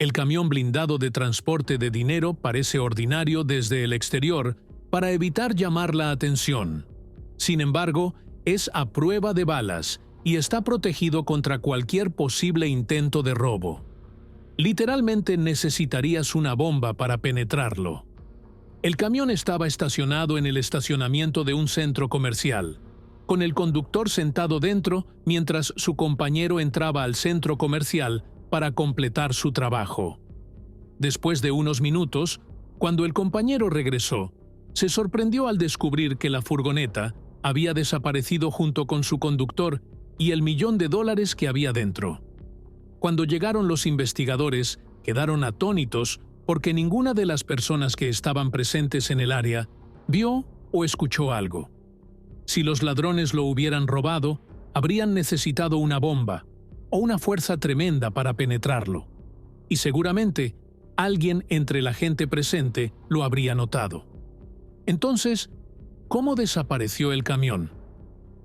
El camión blindado de transporte de dinero parece ordinario desde el exterior para evitar llamar la atención. Sin embargo, es a prueba de balas y está protegido contra cualquier posible intento de robo. Literalmente necesitarías una bomba para penetrarlo. El camión estaba estacionado en el estacionamiento de un centro comercial, con el conductor sentado dentro mientras su compañero entraba al centro comercial para completar su trabajo. Después de unos minutos, cuando el compañero regresó, se sorprendió al descubrir que la furgoneta había desaparecido junto con su conductor y el $1.000.000 que había dentro. Cuando llegaron los investigadores, quedaron atónitos porque ninguna de las personas que estaban presentes en el área vio o escuchó algo. Si los ladrones lo hubieran robado, habrían necesitado una bomba o una fuerza tremenda para penetrarlo. Y seguramente, alguien entre la gente presente lo habría notado. Entonces, ¿cómo desapareció el camión?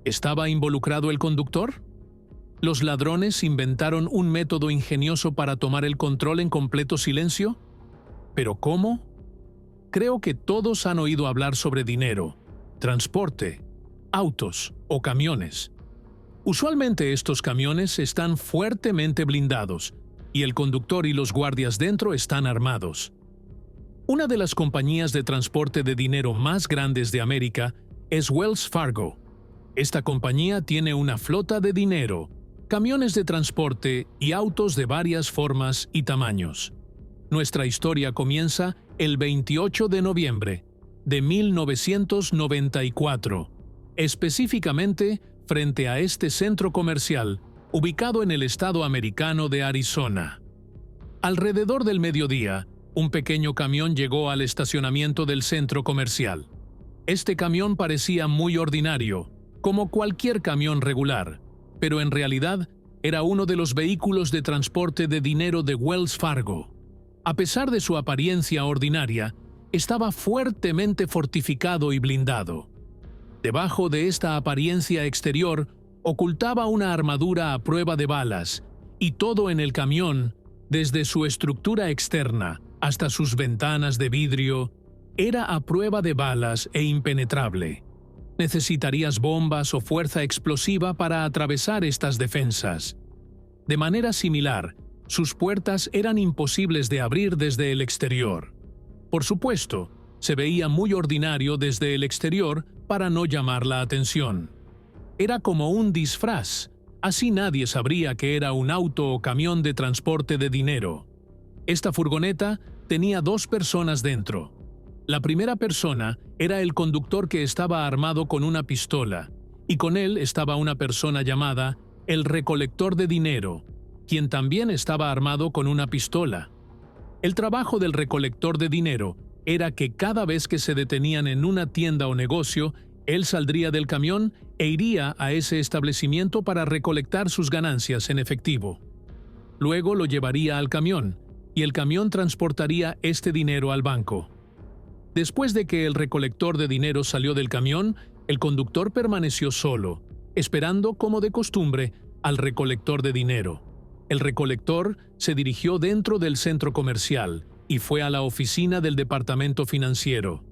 ¿Estaba involucrado el conductor? ¿Los ladrones inventaron un método ingenioso para tomar el control en completo silencio? ¿Pero cómo? Creo que todos han oído hablar sobre dinero, transporte, autos o camiones. Usualmente estos camiones están fuertemente blindados y el conductor y los guardias dentro están armados. Una de las compañías de transporte de dinero más grandes de América es Wells Fargo. Esta compañía tiene una flota de dinero, camiones de transporte y autos de varias formas y tamaños. Nuestra historia comienza el 28 de noviembre de 1994, específicamente frente a este centro comercial ubicado en el estado americano de Arizona. Alrededor del mediodía, un pequeño camión llegó al estacionamiento del centro comercial. Este camión parecía muy ordinario, como cualquier camión regular, pero en realidad era uno de los vehículos de transporte de dinero de Wells Fargo. A pesar de su apariencia ordinaria, estaba fuertemente fortificado y blindado. Debajo de esta apariencia exterior ocultaba una armadura a prueba de balas, y todo en el camión, desde su estructura externa hasta sus ventanas de vidrio, era a prueba de balas e impenetrable. Necesitarías bombas o fuerza explosiva para atravesar estas defensas. De manera similar, sus puertas eran imposibles de abrir desde el exterior. Por supuesto, se veía muy ordinario desde el exterior para no llamar la atención. Era como un disfraz, así nadie sabría que era un auto o camión de transporte de dinero. Esta furgoneta tenía 2 personas dentro. La primera persona era el conductor, que estaba armado con una pistola, y con él estaba una persona llamada el recolector de dinero, quien también estaba armado con una pistola. El trabajo del recolector de dinero era que cada vez que se detenían en una tienda o negocio, él saldría del camión e iría a ese establecimiento para recolectar sus ganancias en efectivo. Luego lo llevaría al camión, y el camión transportaría este dinero al banco. Después de que el recolector de dinero salió del camión, el conductor permaneció solo, esperando, como de costumbre, al recolector de dinero. El recolector se dirigió dentro del centro comercial y fue a la oficina del departamento financiero.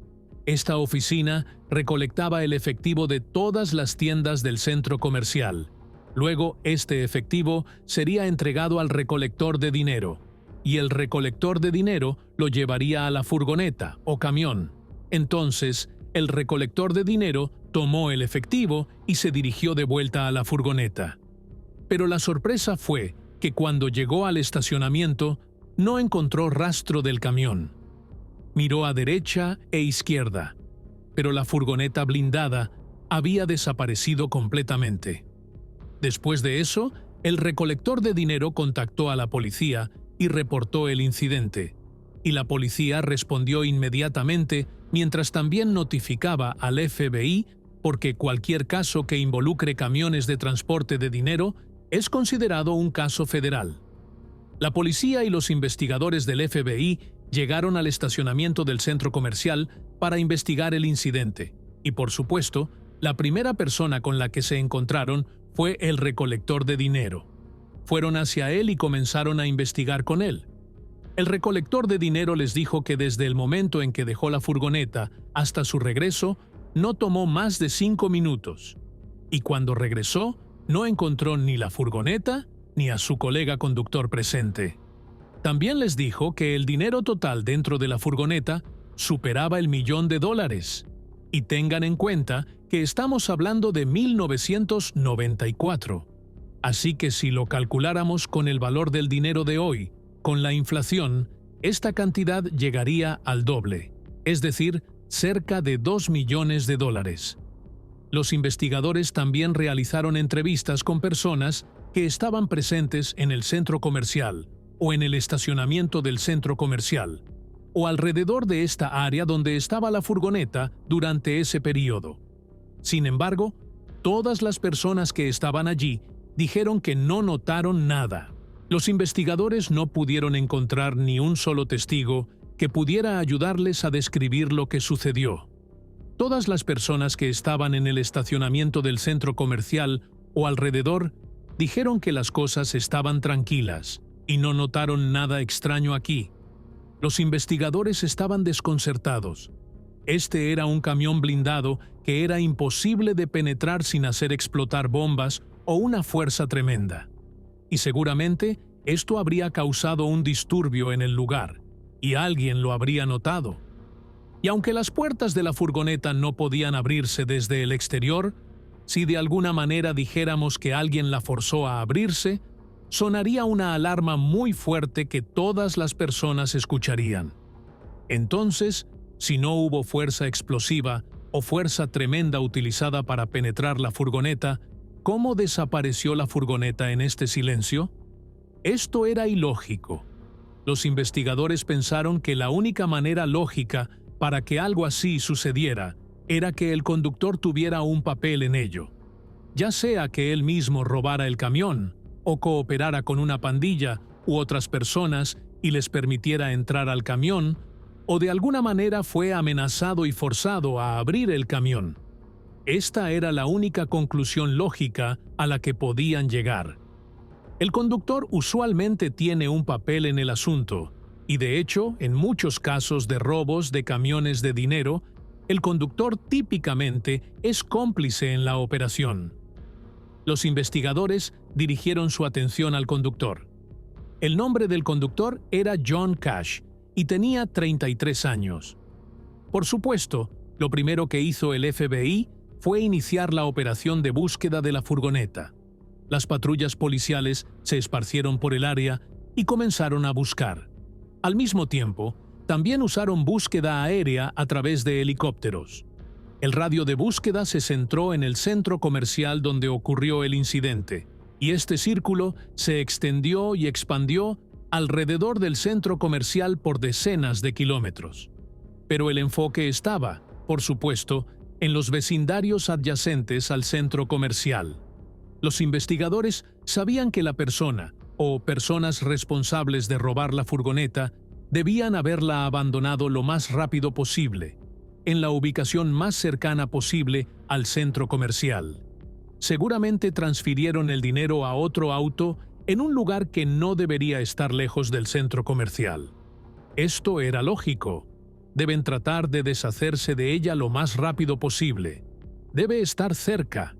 Esta oficina recolectaba el efectivo de todas las tiendas del centro comercial. Luego, este efectivo sería entregado al recolector de dinero, y el recolector de dinero lo llevaría a la furgoneta o camión. Entonces, el recolector de dinero tomó el efectivo y se dirigió de vuelta a la furgoneta. Pero la sorpresa fue que cuando llegó al estacionamiento, no encontró rastro del camión. Miró a derecha e izquierda, pero la furgoneta blindada había desaparecido completamente. Después de eso, el recolector de dinero contactó a la policía y reportó el incidente, y la policía respondió inmediatamente, mientras también notificaba al FBI, porque cualquier caso que involucre camiones de transporte de dinero es considerado un caso federal. La policía y los investigadores del FBI llegaron al estacionamiento del centro comercial para investigar el incidente, y por supuesto, la primera persona con la que se encontraron fue el recolector de dinero. Fueron hacia él y comenzaron a investigar con él. El recolector de dinero les dijo que desde el momento en que dejó la furgoneta hasta su regreso, no tomó más de 5 minutos. Y cuando regresó, no encontró ni la furgoneta ni a su colega conductor presente. También les dijo que el dinero total dentro de la furgoneta superaba el $1.000.000. Y tengan en cuenta que estamos hablando de 1994. Así que si lo calculáramos con el valor del dinero de hoy, con la inflación, esta cantidad llegaría al doble, es decir, cerca de $2 millones. Los investigadores también realizaron entrevistas con personas que estaban presentes en el centro comercial o en el estacionamiento del centro comercial, o alrededor de esta área donde estaba la furgoneta durante ese periodo. Sin embargo, todas las personas que estaban allí dijeron que no notaron nada. Los investigadores no pudieron encontrar ni un solo testigo que pudiera ayudarles a describir lo que sucedió. Todas las personas que estaban en el estacionamiento del centro comercial o alrededor dijeron que las cosas estaban tranquilas y no notaron nada extraño aquí. Los investigadores estaban desconcertados. Este era un camión blindado que era imposible de penetrar sin hacer explotar bombas o una fuerza tremenda. Y seguramente esto habría causado un disturbio en el lugar, y alguien lo habría notado. Y aunque las puertas de la furgoneta no podían abrirse desde el exterior, si de alguna manera dijéramos que alguien la forzó a abrirse, sonaría una alarma muy fuerte que todas las personas escucharían. Entonces, si no hubo fuerza explosiva o fuerza tremenda utilizada para penetrar la furgoneta, ¿cómo desapareció la furgoneta en este silencio? Esto era ilógico. Los investigadores pensaron que la única manera lógica para que algo así sucediera era que el conductor tuviera un papel en ello, ya sea que él mismo robara el camión o cooperara con una pandilla u otras personas y les permitiera entrar al camión, o de alguna manera fue amenazado y forzado a abrir el camión. Esta era la única conclusión lógica a la que podían llegar. El conductor usualmente tiene un papel en el asunto, y de hecho, en muchos casos de robos de camiones de dinero, el conductor típicamente es cómplice en la operación. Los investigadores dirigieron su atención al conductor. El nombre del conductor era John Cash y tenía 33 años. Por supuesto, lo primero que hizo el FBI fue iniciar la operación de búsqueda de la furgoneta. Las patrullas policiales se esparcieron por el área y comenzaron a buscar. Al mismo tiempo, también usaron búsqueda aérea a través de helicópteros. El radio de búsqueda se centró en el centro comercial donde ocurrió el incidente, y este círculo se extendió y expandió alrededor del centro comercial por decenas de kilómetros. Pero el enfoque estaba, por supuesto, en los vecindarios adyacentes al centro comercial. Los investigadores sabían que la persona o personas responsables de robar la furgoneta debían haberla abandonado lo más rápido posible, en la ubicación más cercana posible al centro comercial. Seguramente transfirieron el dinero a otro auto en un lugar que no debería estar lejos del centro comercial. Esto era lógico. Deben tratar de deshacerse de ella lo más rápido posible. Debe estar cerca.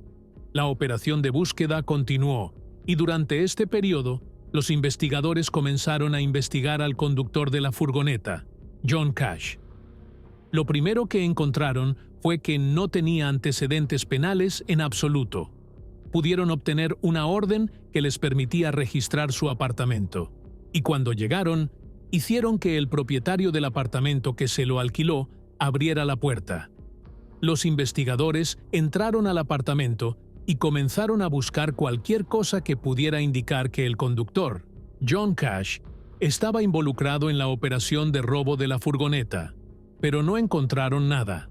La operación de búsqueda continuó, y durante este periodo, los investigadores comenzaron a investigar al conductor de la furgoneta, John Cash. Lo primero que encontraron fue que no tenía antecedentes penales en absoluto. Pudieron obtener una orden que les permitía registrar su apartamento, y cuando llegaron, hicieron que el propietario del apartamento que se lo alquiló abriera la puerta. Los investigadores entraron al apartamento y comenzaron a buscar cualquier cosa que pudiera indicar que el conductor, John Cash, estaba involucrado en la operación de robo de la furgoneta, pero no encontraron nada.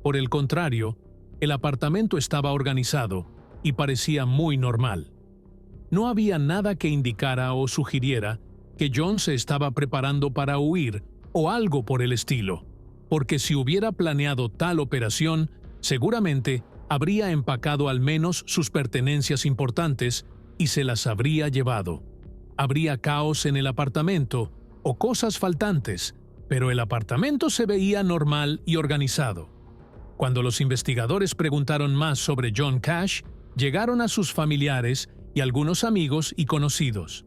Por el contrario, el apartamento estaba organizado y parecía muy normal. No había nada que indicara o sugiriera que John se estaba preparando para huir o algo por el estilo, porque si hubiera planeado tal operación, seguramente habría empacado al menos sus pertenencias importantes y se las habría llevado. Habría caos en el apartamento o cosas faltantes, pero el apartamento se veía normal y organizado. Cuando los investigadores preguntaron más sobre John Cash, llegaron a sus familiares y algunos amigos y conocidos.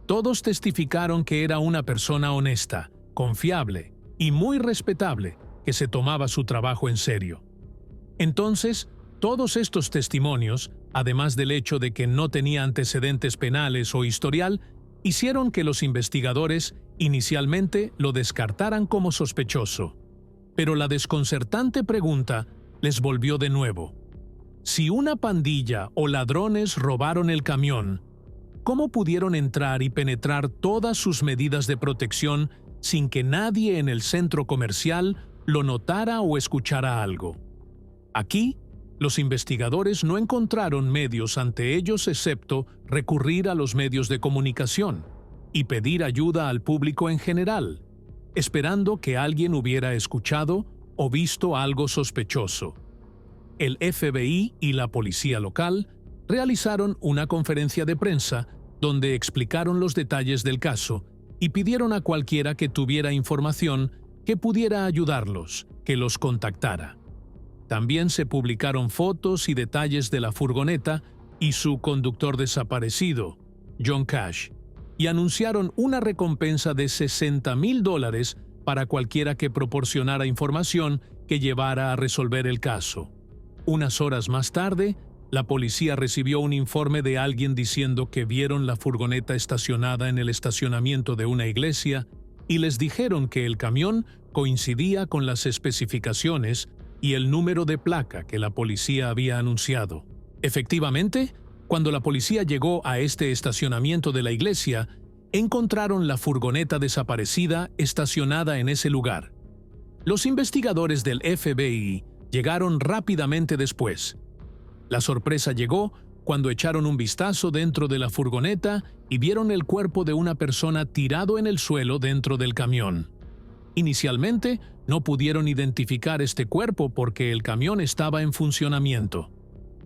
Todos testificaron que era una persona honesta, confiable y muy respetable, que se tomaba su trabajo en serio. Entonces, todos estos testimonios, además del hecho de que no tenía antecedentes penales o historial, hicieron que los investigadores inicialmente lo descartaran como sospechoso. Pero la desconcertante pregunta les volvió de nuevo. Si una pandilla o ladrones robaron el camión, ¿cómo pudieron entrar y penetrar todas sus medidas de protección sin que nadie en el centro comercial lo notara o escuchara algo? Aquí, los investigadores no encontraron medios ante ellos excepto recurrir a los medios de comunicación y pedir ayuda al público en general, esperando que alguien hubiera escuchado o visto algo sospechoso. El FBI y la policía local realizaron una conferencia de prensa donde explicaron los detalles del caso y pidieron a cualquiera que tuviera información que pudiera ayudarlos, que los contactara. También se publicaron fotos y detalles de la furgoneta y su conductor desaparecido, John Cash, y anunciaron una recompensa de $60,000 para cualquiera que proporcionara información que llevara a resolver el caso. Unas horas más tarde, la policía recibió un informe de alguien diciendo que vieron la furgoneta estacionada en el estacionamiento de una iglesia y les dijeron que el camión coincidía con las especificaciones y el número de placa que la policía había anunciado. Efectivamente, cuando la policía llegó a este estacionamiento de la iglesia, encontraron la furgoneta desaparecida estacionada en ese lugar. Los investigadores del FBI llegaron rápidamente después. La sorpresa llegó cuando echaron un vistazo dentro de la furgoneta y vieron el cuerpo de una persona tirado en el suelo dentro del camión. Inicialmente, no pudieron identificar este cuerpo porque el camión estaba en funcionamiento.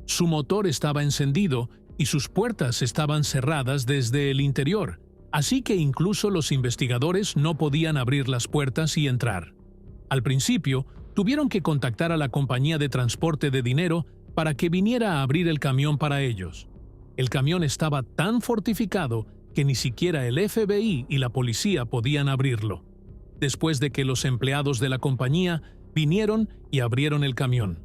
Su motor estaba encendido y sus puertas estaban cerradas desde el interior, así que incluso los investigadores no podían abrir las puertas y entrar. Al principio, tuvieron que contactar a la compañía de transporte de dinero para que viniera a abrir el camión para ellos. El camión estaba tan fortificado que ni siquiera el FBI y la policía podían abrirlo. Después de que los empleados de la compañía vinieron y abrieron el camión,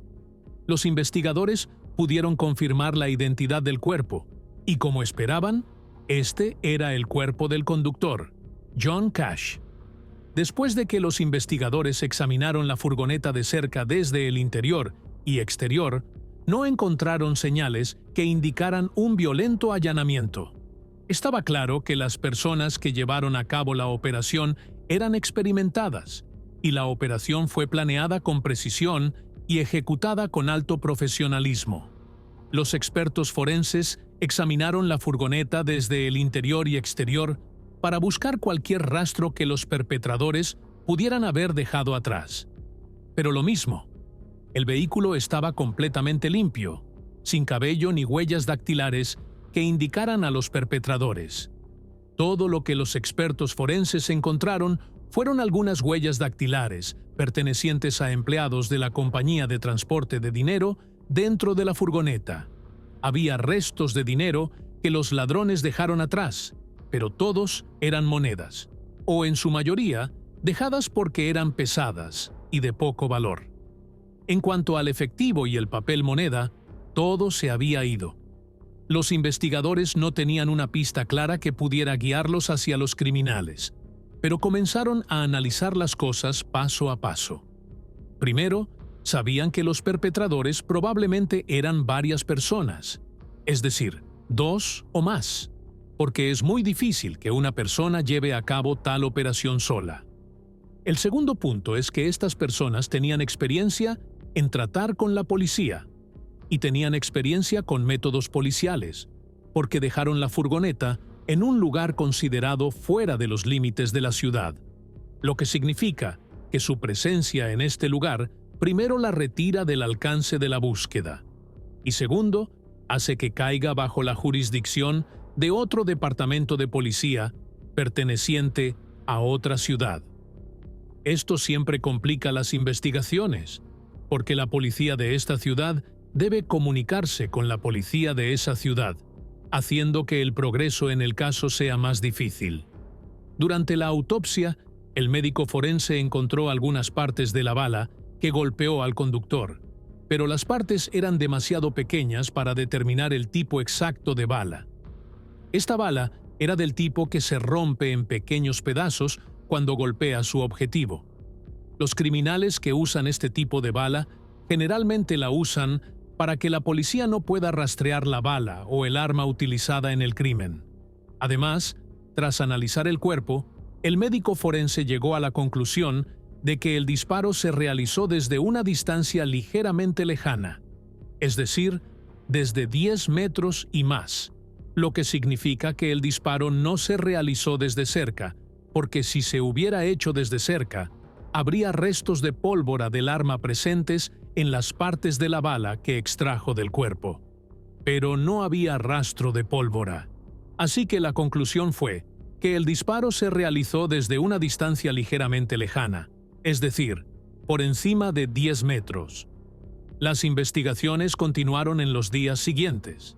los investigadores pudieron confirmar la identidad del cuerpo, y como esperaban, este era el cuerpo del conductor, John Cash. Después de que los investigadores examinaron la furgoneta de cerca desde el interior y exterior, no encontraron señales que indicaran un violento allanamiento. Estaba claro que las personas que llevaron a cabo la operación eran experimentadas, y la operación fue planeada con precisión y ejecutada con alto profesionalismo. Los expertos forenses examinaron la furgoneta desde el interior y exterior para buscar cualquier rastro que los perpetradores pudieran haber dejado atrás. Pero lo mismo, el vehículo estaba completamente limpio, sin cabello ni huellas dactilares que indicaran a los perpetradores. Todo lo que los expertos forenses encontraron fueron algunas huellas dactilares pertenecientes a empleados de la compañía de transporte de dinero dentro de la furgoneta. Había restos de dinero que los ladrones dejaron atrás, pero todos eran monedas, o en su mayoría, dejadas porque eran pesadas y de poco valor. En cuanto al efectivo y el papel moneda, todo se había ido. Los investigadores no tenían una pista clara que pudiera guiarlos hacia los criminales, pero comenzaron a analizar las cosas paso a paso. Primero, sabían que los perpetradores probablemente eran varias personas, es decir, 2 o más, porque es muy difícil que una persona lleve a cabo tal operación sola. El segundo punto es que estas personas tenían experiencia en tratar con la policía y tenían experiencia con métodos policiales, porque dejaron la furgoneta en un lugar considerado fuera de los límites de la ciudad, lo que significa que su presencia en este lugar primero la retira del alcance de la búsqueda, y segundo, hace que caiga bajo la jurisdicción de otro departamento de policía perteneciente a otra ciudad. Esto siempre complica las investigaciones, porque la policía de esta ciudad debe comunicarse con la policía de esa ciudad, haciendo que el progreso en el caso sea más difícil. Durante la autopsia, el médico forense encontró algunas partes de la bala que golpeó al conductor, pero las partes eran demasiado pequeñas para determinar el tipo exacto de bala. Esta bala era del tipo que se rompe en pequeños pedazos cuando golpea su objetivo. Los criminales que usan este tipo de bala generalmente la usan para que la policía no pueda rastrear la bala o el arma utilizada en el crimen. Además, tras analizar el cuerpo, el médico forense llegó a la conclusión de que el disparo se realizó desde una distancia ligeramente lejana, es decir, desde 10 metros y más, lo que significa que el disparo no se realizó desde cerca, porque si se hubiera hecho desde cerca, habría restos de pólvora del arma presentes en las partes de la bala que extrajo del cuerpo. Pero no había rastro de pólvora. Así que la conclusión fue que el disparo se realizó desde una distancia ligeramente lejana, es decir, por encima de 10 metros. Las investigaciones continuaron en los días siguientes.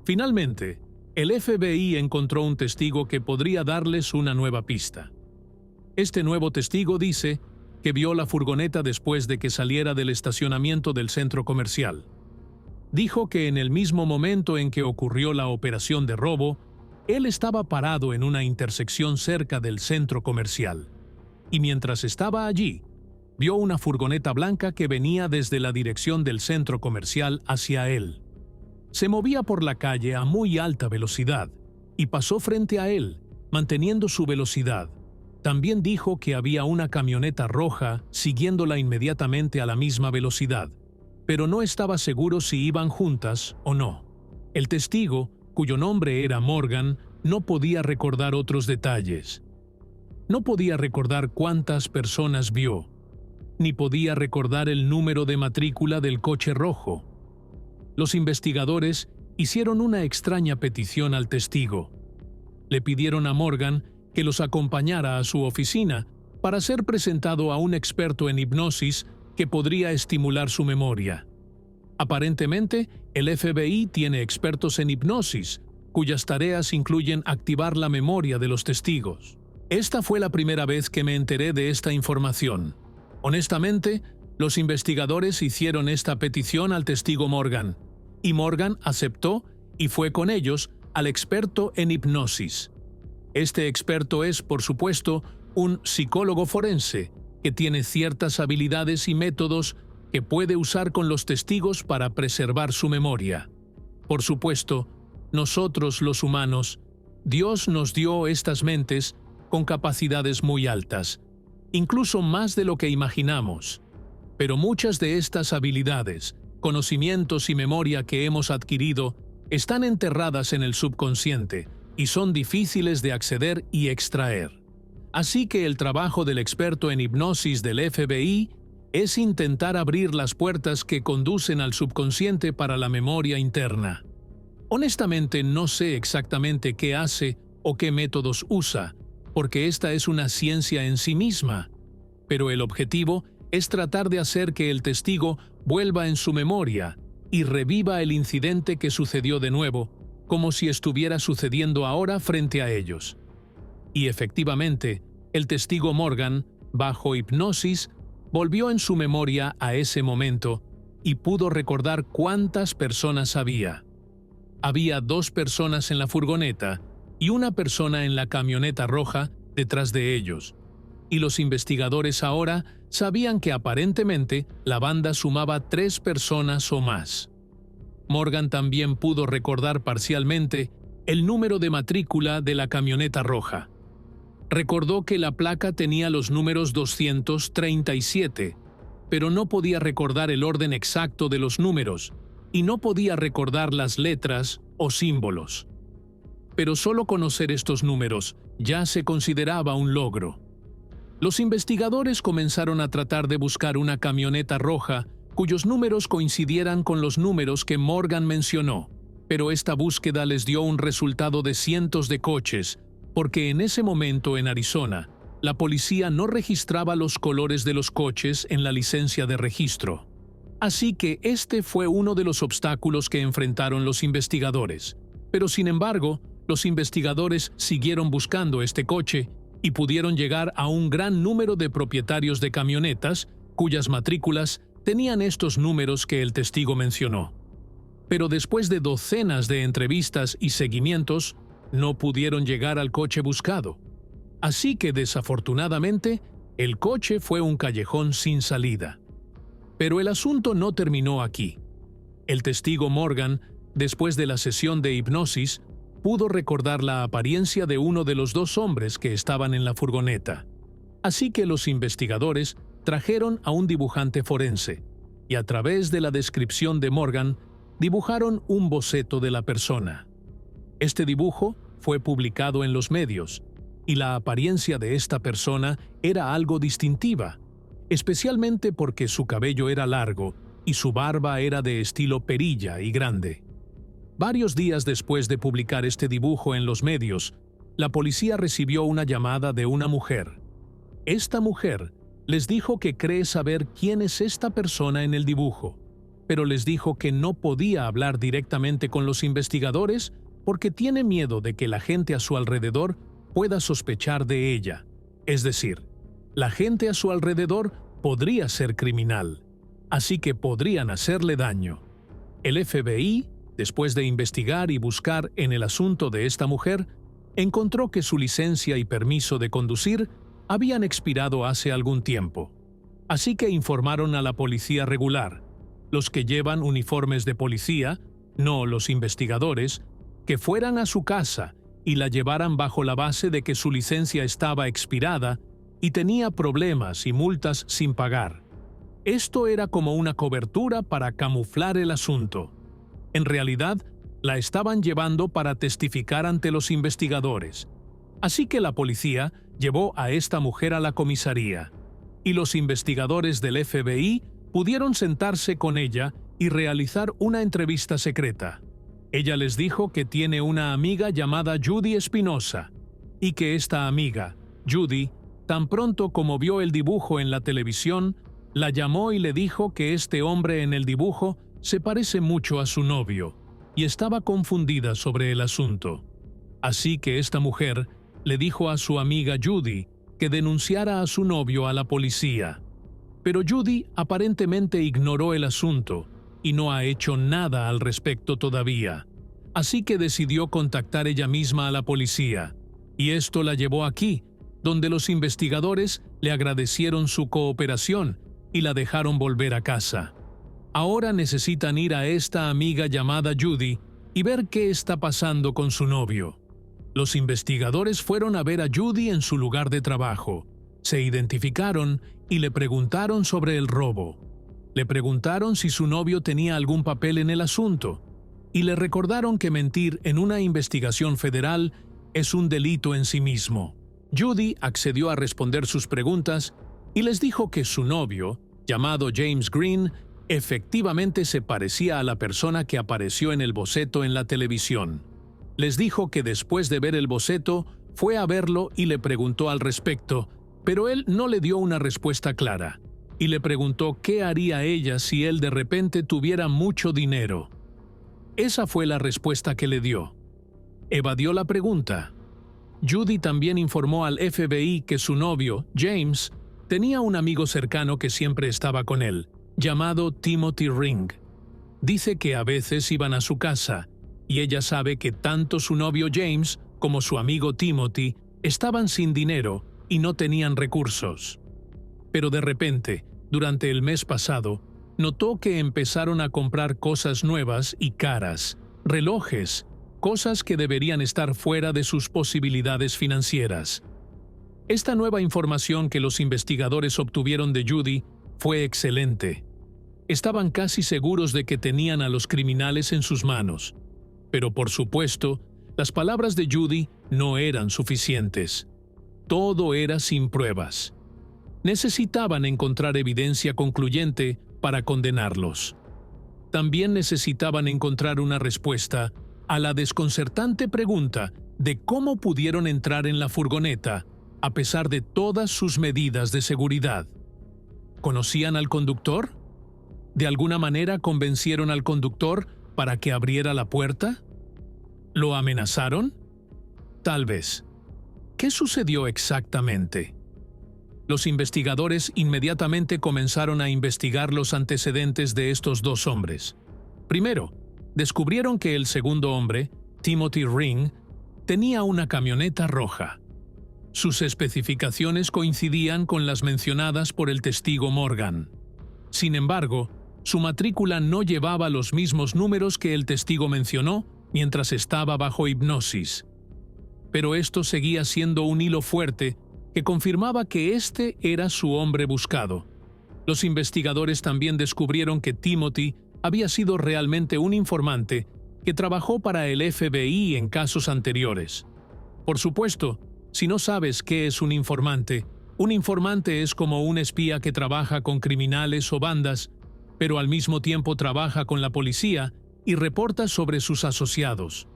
Finalmente, el FBI encontró un testigo que podría darles una nueva pista. Este nuevo testigo dice que vio la furgoneta después de que saliera del estacionamiento del centro comercial. Dijo que en el mismo momento en que ocurrió la operación de robo, él estaba parado en una intersección cerca del centro comercial, y mientras estaba allí, vio una furgoneta blanca que venía desde la dirección del centro comercial hacia él. Se movía por la calle a muy alta velocidad y pasó frente a él, manteniendo su velocidad. También dijo que había una camioneta roja siguiéndola inmediatamente a la misma velocidad, pero no estaba seguro si iban juntas o no. El testigo, cuyo nombre era Morgan, no podía recordar otros detalles. No podía recordar cuántas personas vio, ni podía recordar el número de matrícula del coche rojo. Los investigadores hicieron una extraña petición al testigo. Le pidieron a Morgan que los acompañara a su oficina para ser presentado a un experto en hipnosis que podría estimular su memoria. Aparentemente, el FBI tiene expertos en hipnosis, cuyas tareas incluyen activar la memoria de los testigos. Esta fue la primera vez que me enteré de esta información. Honestamente, los investigadores hicieron esta petición al testigo Morgan, y Morgan aceptó y fue con ellos al experto en hipnosis. Este experto es, por supuesto, un psicólogo forense que tiene ciertas habilidades y métodos que puede usar con los testigos para preservar su memoria. Por supuesto, nosotros los humanos, Dios nos dio estas mentes con capacidades muy altas, incluso más de lo que imaginamos. Pero muchas de estas habilidades, conocimientos y memoria que hemos adquirido están enterradas en el subconsciente y son difíciles de acceder y extraer. Así que el trabajo del experto en hipnosis del FBI es intentar abrir las puertas que conducen al subconsciente para la memoria interna. Honestamente, no sé exactamente qué hace o qué métodos usa, porque esta es una ciencia en sí misma, pero el objetivo es tratar de hacer que el testigo vuelva en su memoria y reviva el incidente que sucedió de nuevo, como si estuviera sucediendo ahora frente a ellos. Y efectivamente, el testigo Morgan, bajo hipnosis, volvió en su memoria a ese momento y pudo recordar cuántas personas había. Había 2 personas en la furgoneta y una persona en la camioneta roja detrás de ellos, y los investigadores ahora sabían que aparentemente la banda sumaba 3 personas o más. Morgan también pudo recordar parcialmente el número de matrícula de la camioneta roja. Recordó que la placa tenía los números 237, pero no podía recordar el orden exacto de los números y no podía recordar las letras o símbolos. Pero solo conocer estos números ya se consideraba un logro. Los investigadores comenzaron a tratar de buscar una camioneta roja cuyos números coincidieran con los números que Morgan mencionó, pero esta búsqueda les dio un resultado de cientos de coches, porque en ese momento en Arizona la policía no registraba los colores de los coches en la licencia de registro. Así que este fue uno de los obstáculos que enfrentaron los investigadores. Pero sin embargo, los investigadores siguieron buscando este coche y pudieron llegar a un gran número de propietarios de camionetas cuyas matrículas tenían estos números que el testigo mencionó. Pero después de docenas de entrevistas y seguimientos, no pudieron llegar al coche buscado. Así que desafortunadamente, el coche fue un callejón sin salida. Pero el asunto no terminó aquí. El testigo Morgan, después de la sesión de hipnosis, pudo recordar la apariencia de uno de los dos hombres que estaban en la furgoneta. Así que los investigadores trajeron a un dibujante forense, y a través de la descripción de Morgan, dibujaron un boceto de la persona. Este dibujo fue publicado en los medios, y la apariencia de esta persona era algo distintiva, especialmente porque su cabello era largo y su barba era de estilo perilla y grande. Varios días después de publicar este dibujo en los medios, la policía recibió una llamada de una mujer. Esta mujer les dijo que cree saber quién es esta persona en el dibujo, pero les dijo que no podía hablar directamente con los investigadores porque tiene miedo de que la gente a su alrededor pueda sospechar de ella. Es decir, la gente a su alrededor podría ser criminal, así que podrían hacerle daño. El FBI, después de investigar y buscar en el asunto de esta mujer, encontró que su licencia y permiso de conducir habían expirado hace algún tiempo. Así que informaron a la policía regular, los que llevan uniformes de policía, no los investigadores, que fueran a su casa y la llevaran bajo la base de que su licencia estaba expirada y tenía problemas y multas sin pagar. Esto era como una cobertura para camuflar el asunto. En realidad, la estaban llevando para testificar ante los investigadores. Así que la policía llevó a esta mujer a la comisaría, y los investigadores del FBI pudieron sentarse con ella y realizar una entrevista secreta. Ella les dijo que tiene una amiga llamada Judy Espinosa, y que esta amiga, Judy, tan pronto como vio el dibujo en la televisión, la llamó y le dijo que este hombre en el dibujo se parece mucho a su novio, y estaba confundida sobre el asunto. Así que esta mujer le dijo a su amiga Judy que denunciara a su novio a la policía. Pero Judy aparentemente ignoró el asunto y no ha hecho nada al respecto todavía. Así que decidió contactar ella misma a la policía, y esto la llevó aquí, donde los investigadores le agradecieron su cooperación y la dejaron volver a casa. Ahora necesitan ir a esta amiga llamada Judy y ver qué está pasando con su novio. Los investigadores fueron a ver a Judy en su lugar de trabajo, se identificaron y le preguntaron sobre el robo. Le preguntaron si su novio tenía algún papel en el asunto, y le recordaron que mentir en una investigación federal es un delito en sí mismo. Judy accedió a responder sus preguntas y les dijo que su novio, llamado James Green, efectivamente se parecía a la persona que apareció en el boceto en la televisión. Les dijo que después de ver el boceto, fue a verlo y le preguntó al respecto, pero él no le dio una respuesta clara, y le preguntó qué haría ella si él de repente tuviera mucho dinero. Esa fue la respuesta que le dio. Evadió la pregunta. Judy también informó al FBI que su novio, James, tenía un amigo cercano que siempre estaba con él, llamado Timothy Ring. Dice que a veces iban a su casa, y ella sabe que tanto su novio James como su amigo Timothy estaban sin dinero y no tenían recursos. Pero de repente, durante el mes pasado, notó que empezaron a comprar cosas nuevas y caras, relojes, cosas que deberían estar fuera de sus posibilidades financieras. Esta nueva información que los investigadores obtuvieron de Judy fue excelente. Estaban casi seguros de que tenían a los criminales en sus manos. Pero por supuesto, las palabras de Judy no eran suficientes. Todo era sin pruebas. Necesitaban encontrar evidencia concluyente para condenarlos. También necesitaban encontrar una respuesta a la desconcertante pregunta de cómo pudieron entrar en la furgoneta, a pesar de todas sus medidas de seguridad. ¿Conocían al conductor? ¿De alguna manera convencieron al conductor para que abriera la puerta? ¿Lo amenazaron? Tal vez. ¿Qué sucedió exactamente? Los investigadores inmediatamente comenzaron a investigar los antecedentes de estos dos hombres. Primero, descubrieron que el segundo hombre, Timothy Ring, tenía una camioneta roja. Sus especificaciones coincidían con las mencionadas por el testigo Morgan. Sin embargo, su matrícula no llevaba los mismos números que el testigo mencionó mientras estaba bajo hipnosis. Pero esto seguía siendo un hilo fuerte que confirmaba que este era su hombre buscado. Los investigadores también descubrieron que Timothy había sido realmente un informante que trabajó para el FBI en casos anteriores. Por supuesto, si no sabes qué es un informante es como un espía que trabaja con criminales o bandas, pero al mismo tiempo trabaja con la policía y reporta sobre sus asociados.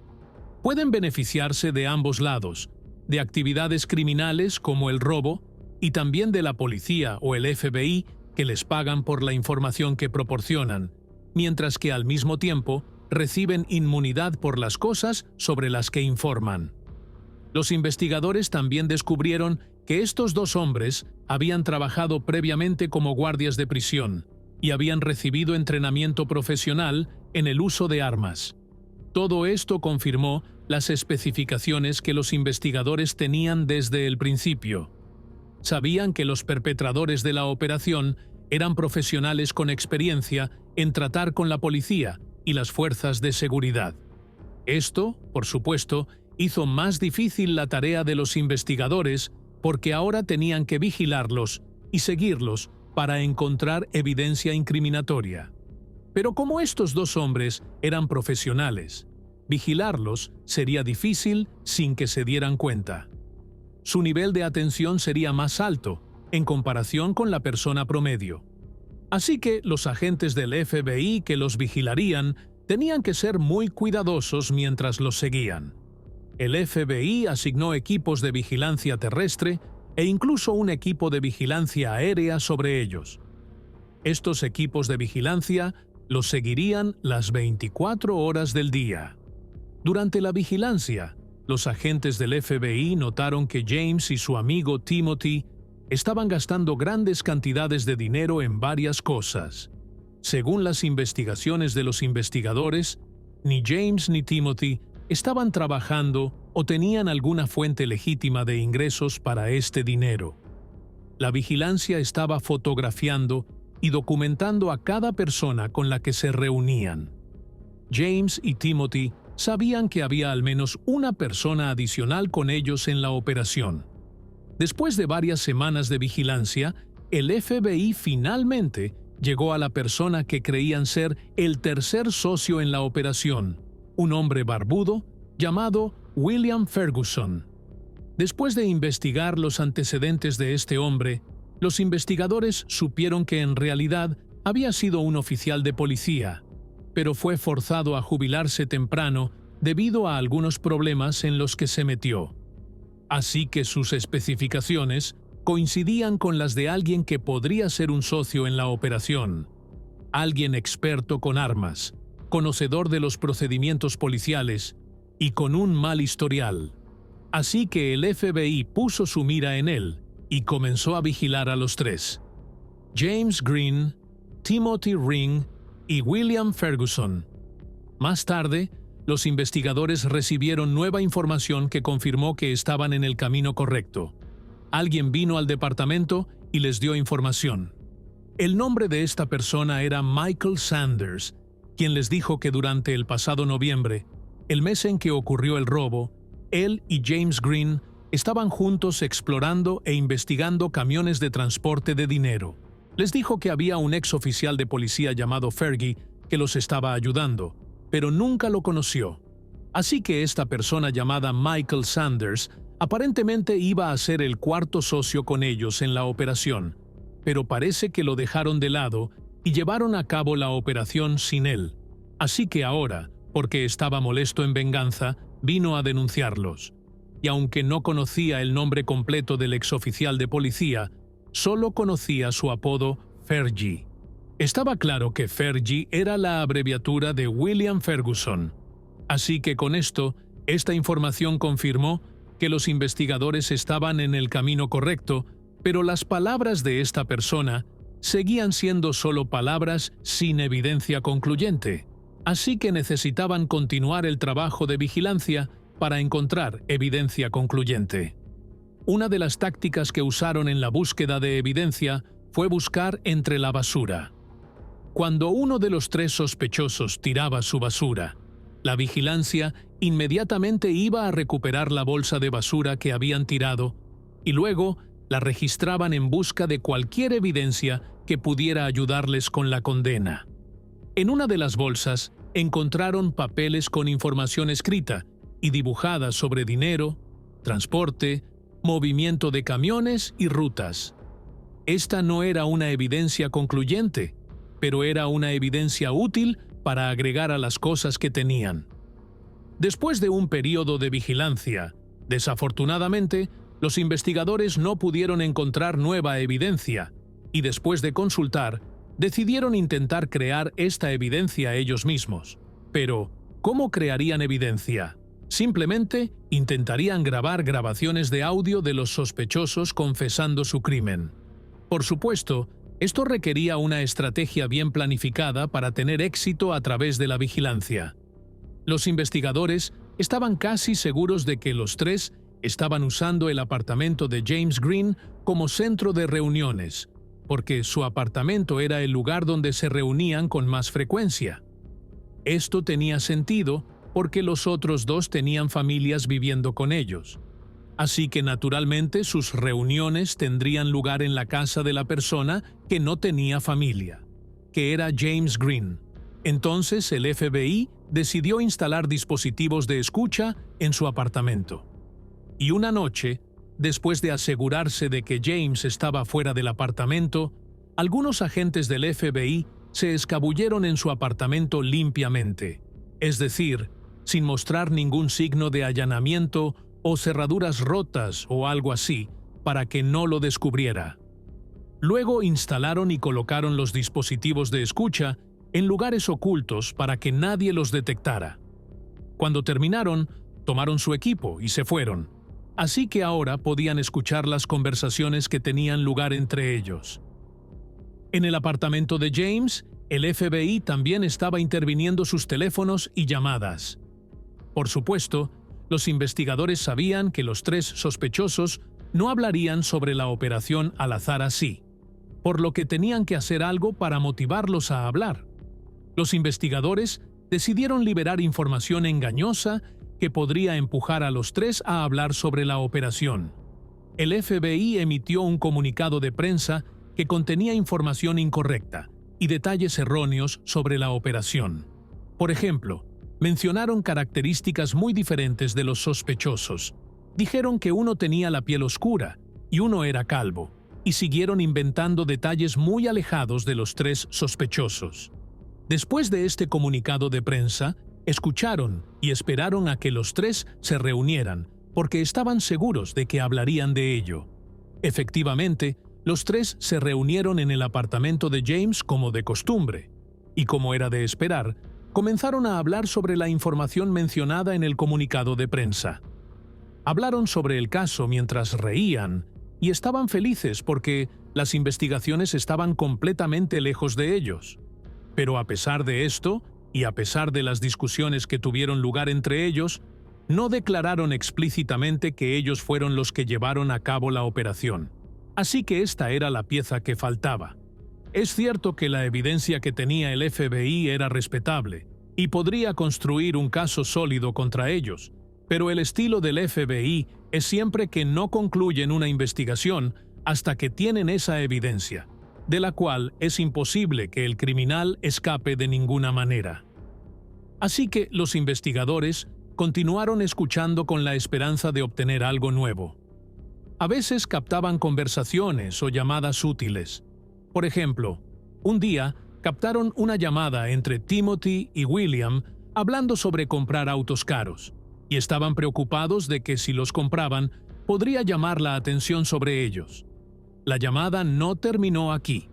Pueden beneficiarse de ambos lados, de actividades criminales como el robo y también de la policía o el FBI que les pagan por la información que proporcionan, mientras que al mismo tiempo reciben inmunidad por las cosas sobre las que informan. Los investigadores también descubrieron que estos dos hombres habían trabajado previamente como guardias de prisión y habían recibido entrenamiento profesional en el uso de armas. Todo esto confirmó las especificaciones que los investigadores tenían desde el principio. Sabían que los perpetradores de la operación eran profesionales con experiencia en tratar con la policía y las fuerzas de seguridad. Esto, por supuesto, hizo más difícil la tarea de los investigadores porque ahora tenían que vigilarlos y seguirlos para encontrar evidencia incriminatoria. Pero como estos dos hombres eran profesionales, vigilarlos sería difícil sin que se dieran cuenta. Su nivel de atención sería más alto en comparación con la persona promedio. Así que los agentes del FBI que los vigilarían tenían que ser muy cuidadosos mientras los seguían. El FBI asignó equipos de vigilancia terrestre e incluso un equipo de vigilancia aérea sobre ellos. Estos equipos de vigilancia los seguirían las 24 horas del día. Durante la vigilancia, los agentes del FBI notaron que James y su amigo Timothy estaban gastando grandes cantidades de dinero en varias cosas. Según las investigaciones de los investigadores, ni James ni Timothy estaban trabajando o tenían alguna fuente legítima de ingresos para este dinero. La vigilancia estaba fotografiando y documentando a cada persona con la que se reunían. James y Timothy sabían que había al menos una persona adicional con ellos en la operación. Después de varias semanas de vigilancia, el FBI finalmente llegó a la persona que creían ser el tercer socio en la operación, un hombre barbudo llamado William Ferguson. Después de investigar los antecedentes de este hombre, los investigadores supieron que en realidad había sido un oficial de policía, pero fue forzado a jubilarse temprano debido a algunos problemas en los que se metió. Así que sus especificaciones coincidían con las de alguien que podría ser un socio en la operación, alguien experto con armas, conocedor de los procedimientos policiales y con un mal historial. Así que el FBI puso su mira en él y comenzó a vigilar a los tres: James Green, Timothy Ring y William Ferguson. Más tarde, los investigadores recibieron nueva información que confirmó que estaban en el camino correcto. Alguien vino al departamento y les dio información. El nombre de esta persona era Michael Sanders, quien les dijo que durante el pasado noviembre, el mes en que ocurrió el robo, él y James Green estaban juntos explorando e investigando camiones de transporte de dinero. Les dijo que había un ex oficial de policía llamado Fergie que los estaba ayudando, pero nunca lo conoció. Así que esta persona llamada Michael Sanders aparentemente iba a ser el cuarto socio con ellos en la operación, pero parece que lo dejaron de lado y llevaron a cabo la operación sin él. Así que ahora, porque estaba molesto en venganza, vino a denunciarlos. y aunque no conocía el nombre completo del exoficial de policía, solo conocía su apodo Fergie. Estaba claro que Fergie era la abreviatura de William Ferguson. Así que con esto, esta información confirmó que los investigadores estaban en el camino correcto, pero las palabras de esta persona seguían siendo solo palabras sin evidencia concluyente. Así que necesitaban continuar el trabajo de vigilancia para encontrar evidencia concluyente. Una de las tácticas que usaron en la búsqueda de evidencia fue buscar entre la basura. Cuando uno de los 3 sospechosos tiraba su basura, la vigilancia inmediatamente iba a recuperar la bolsa de basura que habían tirado y luego la registraban en busca de cualquier evidencia que pudiera ayudarles con la condena. En una de las bolsas encontraron papeles con información escrita y dibujada sobre dinero, transporte, movimiento de camiones y rutas. Esta no era una evidencia concluyente, pero era una evidencia útil para agregar a las cosas que tenían. Después de un periodo de vigilancia, desafortunadamente, los investigadores no pudieron encontrar nueva evidencia y después de consultar, decidieron intentar crear esta evidencia ellos mismos. Pero, ¿cómo crearían evidencia? Simplemente intentarían grabar grabaciones de audio de los sospechosos confesando su crimen. Por supuesto, esto requería una estrategia bien planificada para tener éxito a través de la vigilancia. Los investigadores estaban casi seguros de que los 3 estaban usando el apartamento de James Green como centro de reuniones, porque su apartamento era el lugar donde se reunían con más frecuencia. Esto tenía sentido porque los otros 2 tenían familias viviendo con ellos. Así que naturalmente sus reuniones tendrían lugar en la casa de la persona que no tenía familia, que era James Green. Entonces el FBI decidió instalar dispositivos de escucha en su apartamento. Y una noche, después de asegurarse de que James estaba fuera del apartamento, algunos agentes del FBI se escabulleron en su apartamento limpiamente, es decir, sin mostrar ningún signo de allanamiento o cerraduras rotas o algo así, para que no lo descubriera. Luego instalaron y colocaron los dispositivos de escucha en lugares ocultos para que nadie los detectara. Cuando terminaron, tomaron su equipo y se fueron. Así que ahora podían escuchar las conversaciones que tenían lugar entre ellos. En el apartamento de James, el FBI también estaba interviniendo sus teléfonos y llamadas. Por supuesto, los investigadores sabían que los 3 sospechosos no hablarían sobre la operación al azar así, por lo que tenían que hacer algo para motivarlos a hablar. Los investigadores decidieron liberar información engañosa que podría empujar a los 3 a hablar sobre la operación. El FBI emitió un comunicado de prensa que contenía información incorrecta y detalles erróneos sobre la operación. Por ejemplo, mencionaron características muy diferentes de los sospechosos. Dijeron que uno tenía la piel oscura y uno era calvo, y siguieron inventando detalles muy alejados de los 3 sospechosos. Después de este comunicado de prensa, escucharon y esperaron a que los 3 se reunieran, porque estaban seguros de que hablarían de ello. Efectivamente, los 3 se reunieron en el apartamento de James como de costumbre, y como era de esperar, comenzaron a hablar sobre la información mencionada en el comunicado de prensa. Hablaron sobre el caso mientras reían y estaban felices porque las investigaciones estaban completamente lejos de ellos. Pero a pesar de esto, y a pesar de las discusiones que tuvieron lugar entre ellos, no declararon explícitamente que ellos fueron los que llevaron a cabo la operación. Así que esta era la pieza que faltaba. Es cierto que la evidencia que tenía el FBI era respetable y podría construir un caso sólido contra ellos, pero el estilo del FBI es siempre que no concluyen una investigación hasta que tienen esa evidencia, de la cual es imposible que el criminal escape de ninguna manera. Así que los investigadores continuaron escuchando con la esperanza de obtener algo nuevo. A veces captaban conversaciones o llamadas útiles. Por ejemplo, un día captaron una llamada entre Timothy y William hablando sobre comprar autos caros. y estaban preocupados de que si los compraban, podría llamar la atención sobre ellos. La llamada no terminó aquí.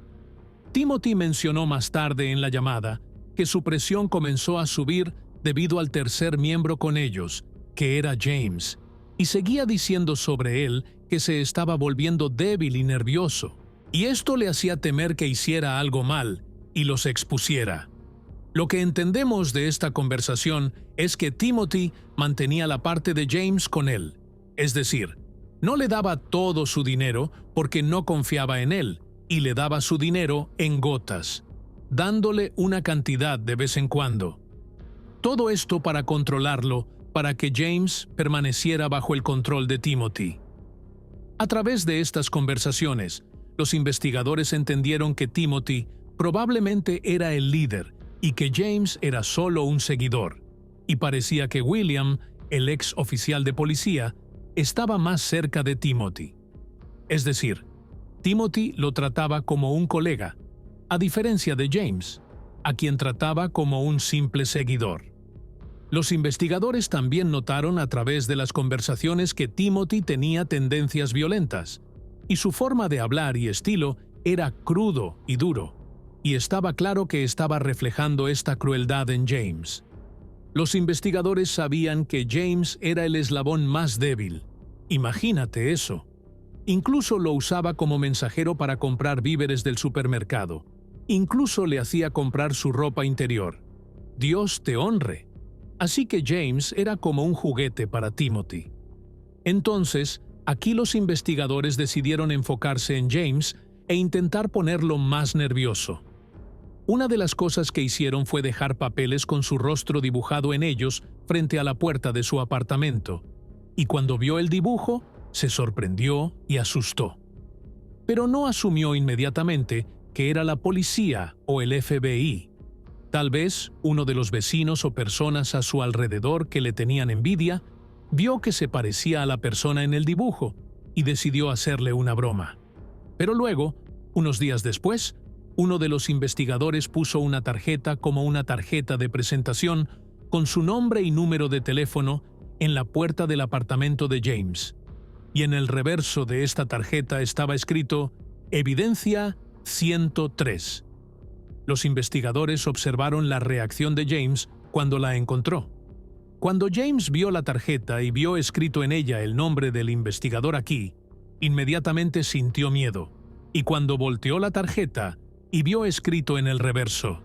Timothy mencionó más tarde en la llamada que su presión comenzó a subir debido al tercer miembro con ellos, que era James, y seguía diciendo sobre él que se estaba volviendo débil y nervioso, y esto le hacía temer que hiciera algo mal y los expusiera. Lo que entendemos de esta conversación es que Timothy mantenía la parte de James con él, es decir, no le daba todo su dinero porque no confiaba en él, y le daba su dinero en gotas, dándole una cantidad de vez en cuando. Todo esto para controlarlo, para que James permaneciera bajo el control de Timothy. A través de estas conversaciones, los investigadores entendieron que Timothy probablemente era el líder y que James era solo un seguidor, y parecía que William, el ex oficial de policía, estaba más cerca de Timothy. Es decir, Timothy lo trataba como un colega, a diferencia de James, a quien trataba como un simple seguidor. Los investigadores también notaron a través de las conversaciones que Timothy tenía tendencias violentas, y su forma de hablar y estilo era crudo y duro, y estaba claro que estaba reflejando esta crueldad en James. Los investigadores sabían que James era el eslabón más débil. Imagínate eso. Incluso lo usaba como mensajero para comprar víveres del supermercado. Incluso le hacía comprar su ropa interior. Dios te honre. Así que James era como un juguete para Timothy. Entonces, aquí los investigadores decidieron enfocarse en James e intentar ponerlo más nervioso. Una de las cosas que hicieron fue dejar papeles con su rostro dibujado en ellos frente a la puerta de su apartamento, y cuando vio el dibujo, se sorprendió y asustó. Pero no asumió inmediatamente que era la policía o el FBI. Tal vez uno de los vecinos o personas a su alrededor que le tenían envidia vio que se parecía a la persona en el dibujo y decidió hacerle una broma. Pero luego, unos días después, uno de los investigadores puso una tarjeta como una tarjeta de presentación con su nombre y número de teléfono en la puerta del apartamento de James. Y en el reverso de esta tarjeta estaba escrito Evidencia 103. Los investigadores observaron la reacción de James cuando la encontró. Cuando James vio la tarjeta y vio escrito en ella el nombre del investigador aquí, inmediatamente sintió miedo, y cuando volteó la tarjeta y vio escrito en el reverso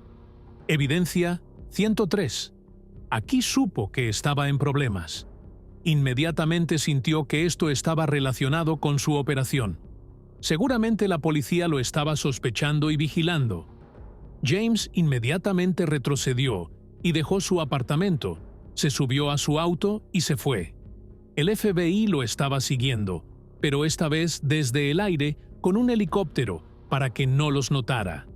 Evidencia 103, aquí supo que estaba en problemas. Inmediatamente sintió que esto estaba relacionado con su operación. Seguramente la policía lo estaba sospechando y vigilando. James inmediatamente retrocedió y dejó su apartamento, se subió a su auto y se fue. El FBI lo estaba siguiendo, pero esta vez desde el aire con un helicóptero para que no los notara.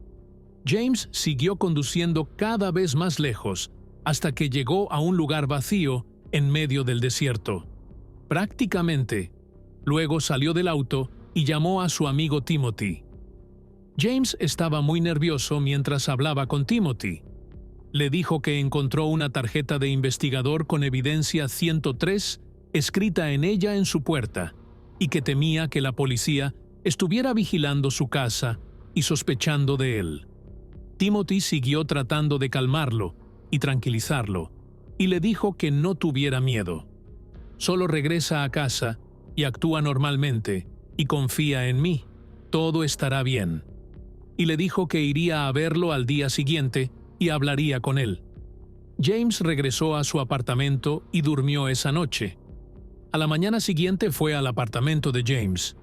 James siguió conduciendo cada vez más lejos hasta que llegó a un lugar vacío en medio del desierto. Prácticamente. Luego salió del auto y llamó a su amigo Timothy. James estaba muy nervioso mientras hablaba con Timothy. Le dijo que encontró una tarjeta de investigador con evidencia 103 escrita en ella en su puerta y que temía que la policía estuviera vigilando su casa y sospechando de él. Timothy siguió tratando de calmarlo y tranquilizarlo y le dijo que no tuviera miedo. Solo regresa a casa y actúa normalmente y confía en mí. Todo estará bien. Y le dijo que iría a verlo al día siguiente y hablaría con él. James regresó a su apartamento y durmió esa noche. A la mañana siguiente fue al apartamento de James.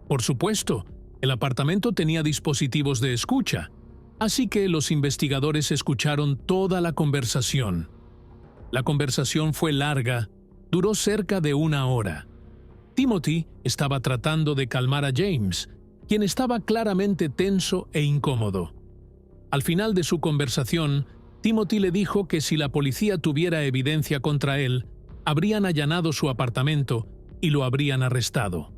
Por supuesto, el apartamento tenía dispositivos de escucha, así que los investigadores escucharon toda la conversación. La conversación fue larga, duró cerca de 1 hora. Timothy estaba tratando de calmar a James, quien estaba claramente tenso e incómodo. Al final de su conversación, Timothy le dijo que si la policía tuviera evidencia contra él, habrían allanado su apartamento y lo habrían arrestado.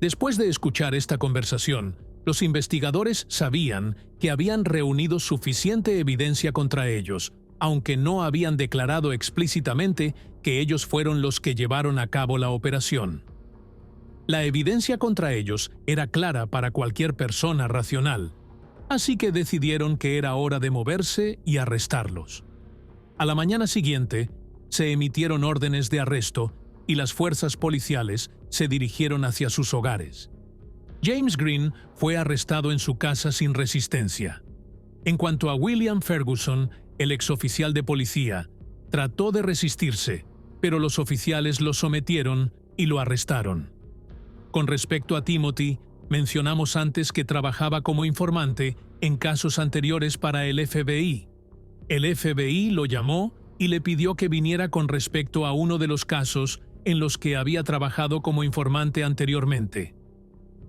Después de escuchar esta conversación, los investigadores sabían que habían reunido suficiente evidencia contra ellos, aunque no habían declarado explícitamente que ellos fueron los que llevaron a cabo la operación. La evidencia contra ellos era clara para cualquier persona racional, así que decidieron que era hora de moverse y arrestarlos. A la mañana siguiente, se emitieron órdenes de arresto y las fuerzas policiales se dirigieron hacia sus hogares. James Green fue arrestado en su casa sin resistencia. En cuanto a William Ferguson, el exoficial de policía, trató de resistirse, pero los oficiales lo sometieron y lo arrestaron. Con respecto a Timothy, mencionamos antes que trabajaba como informante en casos anteriores para el FBI. El FBI lo llamó y le pidió que viniera con respecto a uno de los casos en los que había trabajado como informante anteriormente.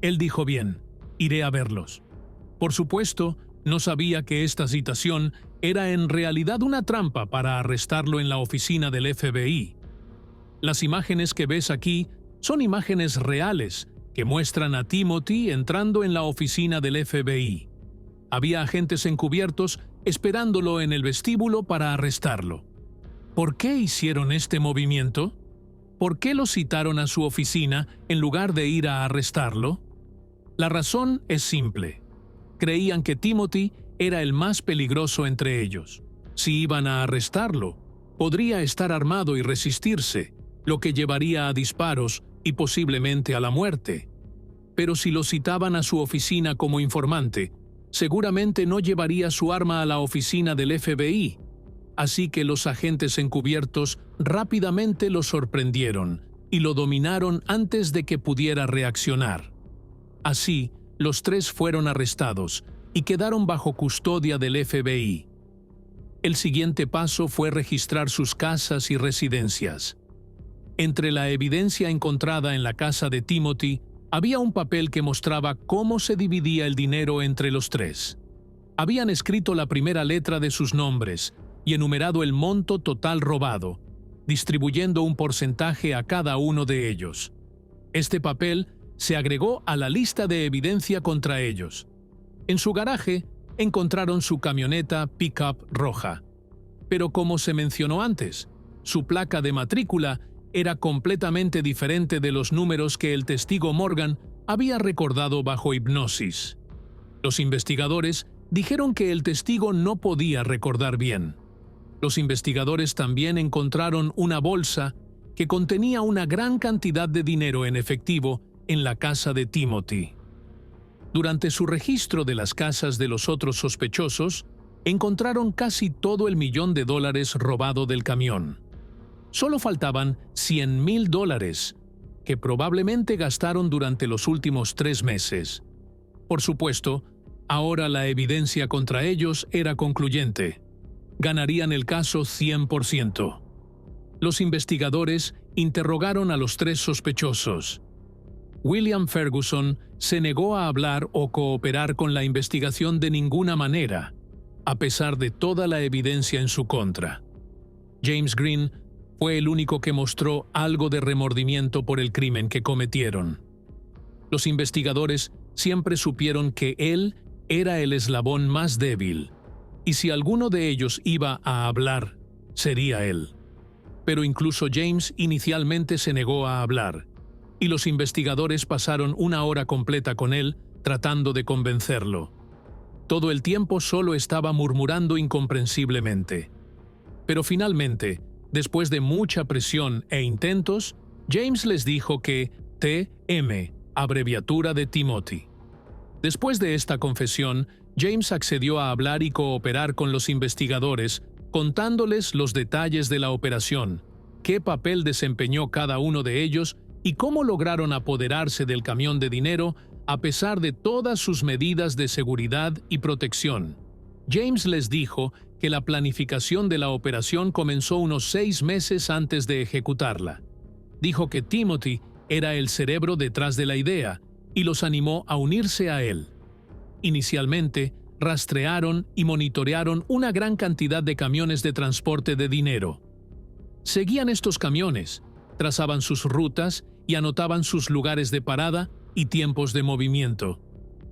Él dijo bien, iré a verlos. Por supuesto, no sabía que esta citación era en realidad una trampa para arrestarlo en la oficina del FBI. Las imágenes que ves aquí son imágenes reales que muestran a Timothy entrando en la oficina del FBI. Había agentes encubiertos esperándolo en el vestíbulo para arrestarlo. ¿Por qué hicieron este movimiento? ¿Por qué lo citaron a su oficina en lugar de ir a arrestarlo? La razón es simple. Creían que Timothy era el más peligroso entre ellos. Si iban a arrestarlo, podría estar armado y resistirse, lo que llevaría a disparos y posiblemente a la muerte. Pero si lo citaban a su oficina como informante, seguramente no llevaría su arma a la oficina del FBI. Así que los agentes encubiertos rápidamente lo sorprendieron y lo dominaron antes de que pudiera reaccionar. Así, los tres fueron arrestados y quedaron bajo custodia del FBI. El siguiente paso fue registrar sus casas y residencias. Entre la evidencia encontrada en la casa de Timothy, había un papel que mostraba cómo se dividía el dinero entre los tres. Habían escrito la primera letra de sus nombres y enumerado el monto total robado, distribuyendo un porcentaje a cada uno de ellos. Este papel se agregó a la lista de evidencia contra ellos. En su garaje encontraron su camioneta pick-up roja. Pero como se mencionó antes, su placa de matrícula era completamente diferente de los números que el testigo Morgan había recordado bajo hipnosis. Los investigadores dijeron que el testigo no podía recordar bien. Los investigadores también encontraron una bolsa que contenía una gran cantidad de dinero en efectivo en la casa de Timothy. Durante su registro de las casas de los otros sospechosos, encontraron casi todo el $1.000.000 robado del camión. Solo faltaban $100.000, que probablemente gastaron durante los últimos 3 meses. Por supuesto, ahora la evidencia contra ellos era concluyente. Ganarían el caso 100%. Los investigadores interrogaron a los 3 sospechosos. William Ferguson se negó a hablar o cooperar con la investigación de ninguna manera, a pesar de toda la evidencia en su contra. James Green fue el único que mostró algo de remordimiento por el crimen que cometieron. Los investigadores siempre supieron que él era el eslabón más débil, y si alguno de ellos iba a hablar, sería él. Pero incluso James inicialmente se negó a hablar, y los investigadores pasaron 1 hora completa con él tratando de convencerlo. Todo el tiempo solo estaba murmurando incomprensiblemente. Pero finalmente, después de mucha presión e intentos, James les dijo que TM, abreviatura de Timothy. Después de esta confesión, James accedió a hablar y cooperar con los investigadores, contándoles los detalles de la operación, qué papel desempeñó cada uno de ellos y cómo lograron apoderarse del camión de dinero a pesar de todas sus medidas de seguridad y protección. James les dijo que la planificación de la operación comenzó unos 6 meses antes de ejecutarla. Dijo que Timothy era el cerebro detrás de la idea y los animó a unirse a él. Inicialmente, rastrearon y monitorearon una gran cantidad de camiones de transporte de dinero. Seguían estos camiones, trazaban sus rutas y anotaban sus lugares de parada y tiempos de movimiento.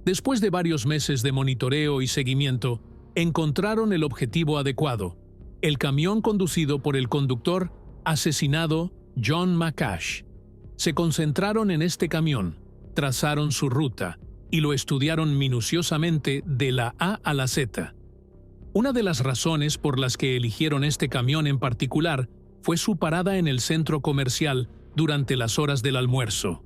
Después de varios meses de monitoreo y seguimiento, encontraron el objetivo adecuado, el camión conducido por el conductor asesinado John McGash. Se concentraron en este camión, trazaron su ruta y lo estudiaron minuciosamente de la A a la Z. Una de las razones por las que eligieron este camión en particular fue su parada en el centro comercial durante las horas del almuerzo.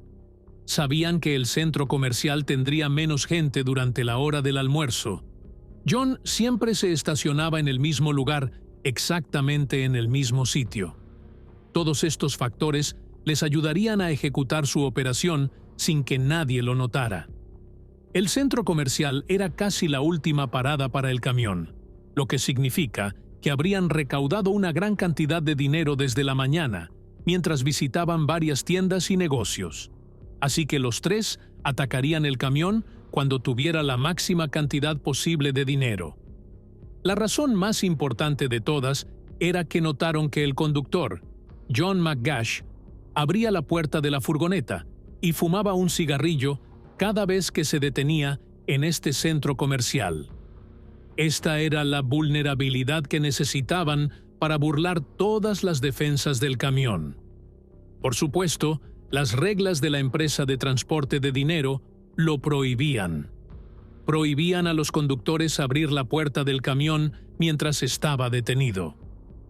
Sabían que el centro comercial tendría menos gente durante la hora del almuerzo. John siempre se estacionaba en el mismo lugar, exactamente en el mismo sitio. Todos estos factores les ayudarían a ejecutar su operación sin que nadie lo notara. El centro comercial era casi la última parada para el camión, lo que significa que habrían recaudado una gran cantidad de dinero desde la mañana, mientras visitaban varias tiendas y negocios. Así que los tres atacarían el camión cuando tuviera la máxima cantidad posible de dinero. La razón más importante de todas era que notaron que el conductor, John McGash, abría la puerta de la furgoneta y fumaba un cigarrillo cada vez que se detenía en este centro comercial. Esta era la vulnerabilidad que necesitaban para burlar todas las defensas del camión. Por supuesto, las reglas de la empresa de transporte de dinero lo prohibían. Prohibían a los conductores abrir la puerta del camión mientras estaba detenido.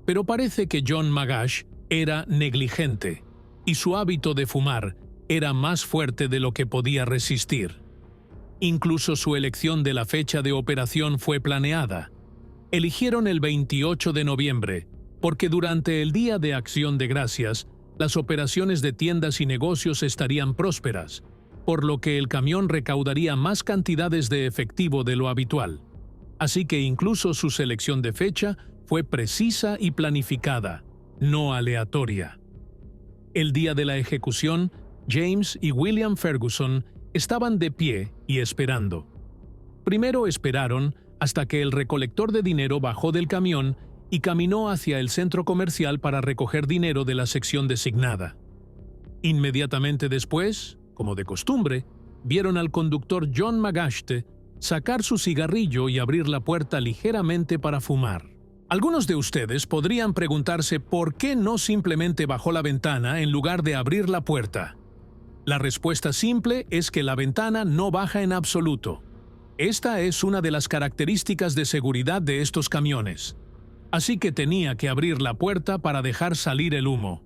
Pero parece que John McGash era negligente y su hábito de fumar era más fuerte de lo que podía resistir. Incluso su elección de la fecha de operación fue planeada. Eligieron el 28 de noviembre, porque durante el Día de Acción de Gracias, las operaciones de tiendas y negocios estarían prósperas, por lo que el camión recaudaría más cantidades de efectivo de lo habitual. Así que incluso su selección de fecha fue precisa y planificada, no aleatoria. El día de la ejecución, James y William Ferguson estaban de pie y esperando. Primero esperaron hasta que el recolector de dinero bajó del camión y caminó hacia el centro comercial para recoger dinero de la sección designada. Inmediatamente después, como de costumbre, vieron al conductor John McGash sacar su cigarrillo y abrir la puerta ligeramente para fumar. Algunos de ustedes podrían preguntarse por qué no simplemente bajó la ventana en lugar de abrir la puerta. La respuesta simple es que la ventana no baja en absoluto. Esta es una de las características de seguridad de estos camiones. Así que tenía que abrir la puerta para dejar salir el humo.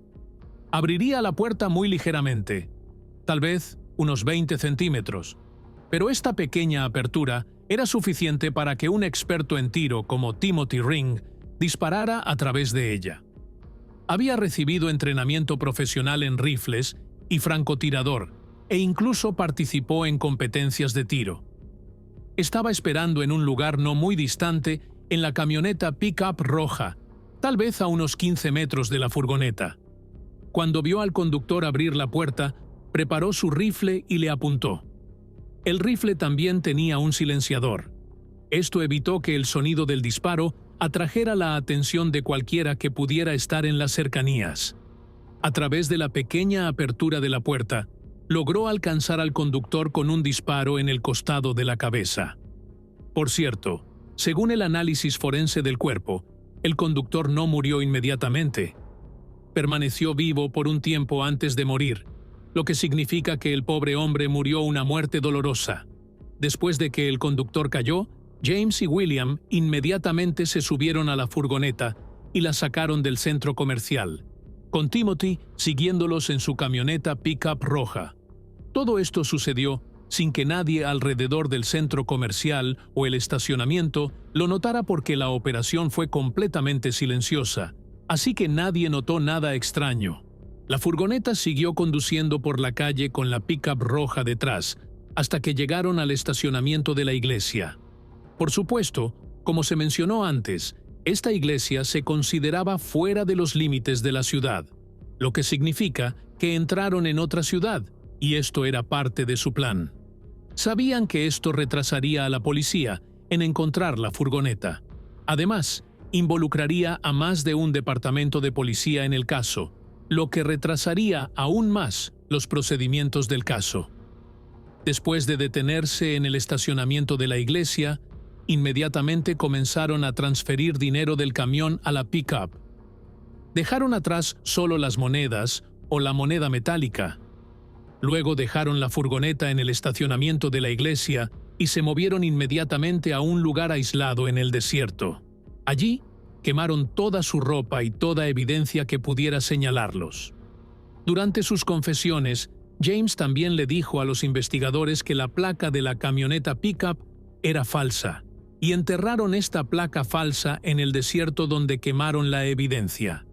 Abriría la puerta muy ligeramente, tal vez unos 20 centímetros, pero esta pequeña apertura era suficiente para que un experto en tiro como Timothy Ring disparara a través de ella. Había recibido entrenamiento profesional en rifles y francotirador, e incluso participó en competencias de tiro. Estaba esperando en un lugar no muy distante en la camioneta pick-up roja, tal vez a unos 15 metros de la furgoneta. Cuando vio al conductor abrir la puerta, preparó su rifle y le apuntó. El rifle también tenía un silenciador. Esto evitó que el sonido del disparo atrajera la atención de cualquiera que pudiera estar en las cercanías. A través de la pequeña apertura de la puerta, logró alcanzar al conductor con un disparo en el costado de la cabeza. Por cierto, según el análisis forense del cuerpo, el conductor no murió inmediatamente. Permaneció vivo por un tiempo antes de morir, lo que significa que el pobre hombre murió una muerte dolorosa. Después de que el conductor cayó, James y William inmediatamente se subieron a la furgoneta y la sacaron del centro comercial, con Timothy siguiéndolos en su camioneta pick-up roja. Todo esto sucedió sin que nadie alrededor del centro comercial o el estacionamiento lo notara porque la operación fue completamente silenciosa, así que nadie notó nada extraño. La furgoneta siguió conduciendo por la calle con la pick-up roja detrás, hasta que llegaron al estacionamiento de la iglesia. Por supuesto, como se mencionó antes, esta iglesia se consideraba fuera de los límites de la ciudad, lo que significa que entraron en otra ciudad, y esto era parte de su plan. Sabían que esto retrasaría a la policía en encontrar la furgoneta. Además, involucraría a más de un departamento de policía en el caso, lo que retrasaría aún más los procedimientos del caso. Después de detenerse en el estacionamiento de la iglesia, inmediatamente comenzaron a transferir dinero del camión a la pick-up. Dejaron atrás solo las monedas o la moneda metálica. Luego dejaron la furgoneta en el estacionamiento de la iglesia y se movieron inmediatamente a un lugar aislado en el desierto. Allí, quemaron toda su ropa y toda evidencia que pudiera señalarlos. Durante sus confesiones, James también le dijo a los investigadores que la placa de la camioneta pickup era falsa, y enterraron esta placa falsa en el desierto donde quemaron la evidencia.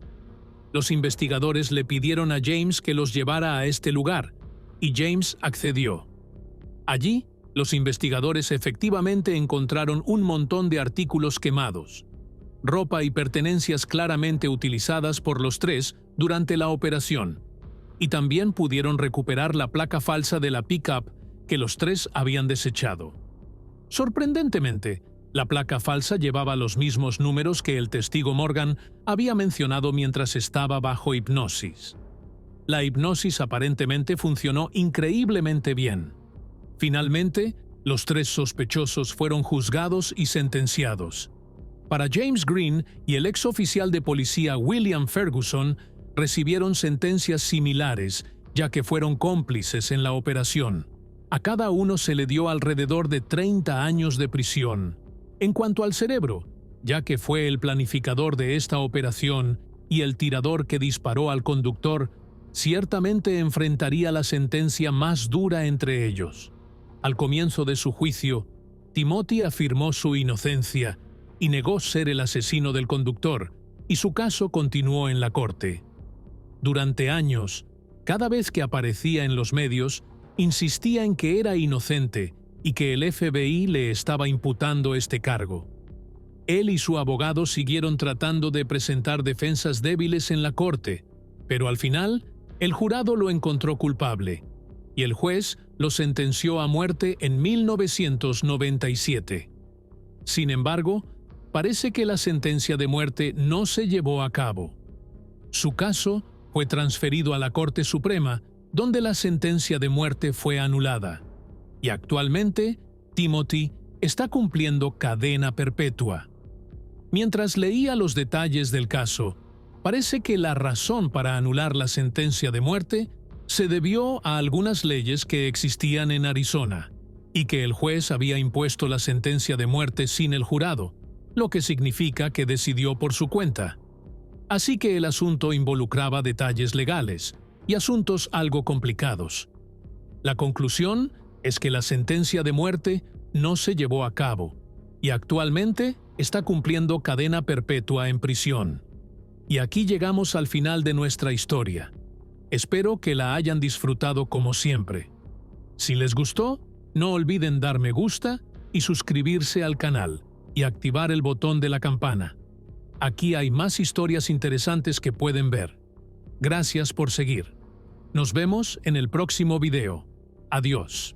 Los investigadores le pidieron a James que los llevara a este lugar, y James accedió. Allí, los investigadores efectivamente encontraron un montón de artículos quemados, ropa y pertenencias claramente utilizadas por los tres durante la operación, y también pudieron recuperar la placa falsa de la pick-up que los tres habían desechado. Sorprendentemente, la placa falsa llevaba los mismos números que el testigo Morgan había mencionado mientras estaba bajo hipnosis. La hipnosis aparentemente funcionó increíblemente bien. Finalmente, los tres sospechosos fueron juzgados y sentenciados. Para James Green y el ex oficial de policía William Ferguson recibieron sentencias similares, ya que fueron cómplices en la operación. A cada uno se le dio alrededor de 30 años de prisión. En cuanto al cerebro, ya que fue el planificador de esta operación y el tirador que disparó al conductor, ciertamente enfrentaría la sentencia más dura entre ellos. Al comienzo de su juicio, Timothy afirmó su inocencia y negó ser el asesino del conductor, y su caso continuó en la corte. Durante años, cada vez que aparecía en los medios, insistía en que era inocente y que el FBI le estaba imputando este cargo. Él y su abogado siguieron tratando de presentar defensas débiles en la corte, pero al final, el jurado lo encontró culpable, y el juez lo sentenció a muerte en 1997. Sin embargo, parece que la sentencia de muerte no se llevó a cabo. Su caso fue transferido a la Corte Suprema, donde la sentencia de muerte fue anulada, y actualmente Timothy está cumpliendo cadena perpetua. Mientras leía los detalles del caso, parece que la razón para anular la sentencia de muerte se debió a algunas leyes que existían en Arizona, y que el juez había impuesto la sentencia de muerte sin el jurado, lo que significa que decidió por su cuenta. Así que el asunto involucraba detalles legales y asuntos algo complicados. La conclusión es que la sentencia de muerte no se llevó a cabo, y actualmente está cumpliendo cadena perpetua en prisión. Y aquí llegamos al final de nuestra historia. Espero que la hayan disfrutado como siempre. Si les gustó, no olviden dar me gusta y suscribirse al canal y activar el botón de la campana. Aquí hay más historias interesantes que pueden ver. Gracias por seguir. Nos vemos en el próximo video. Adiós.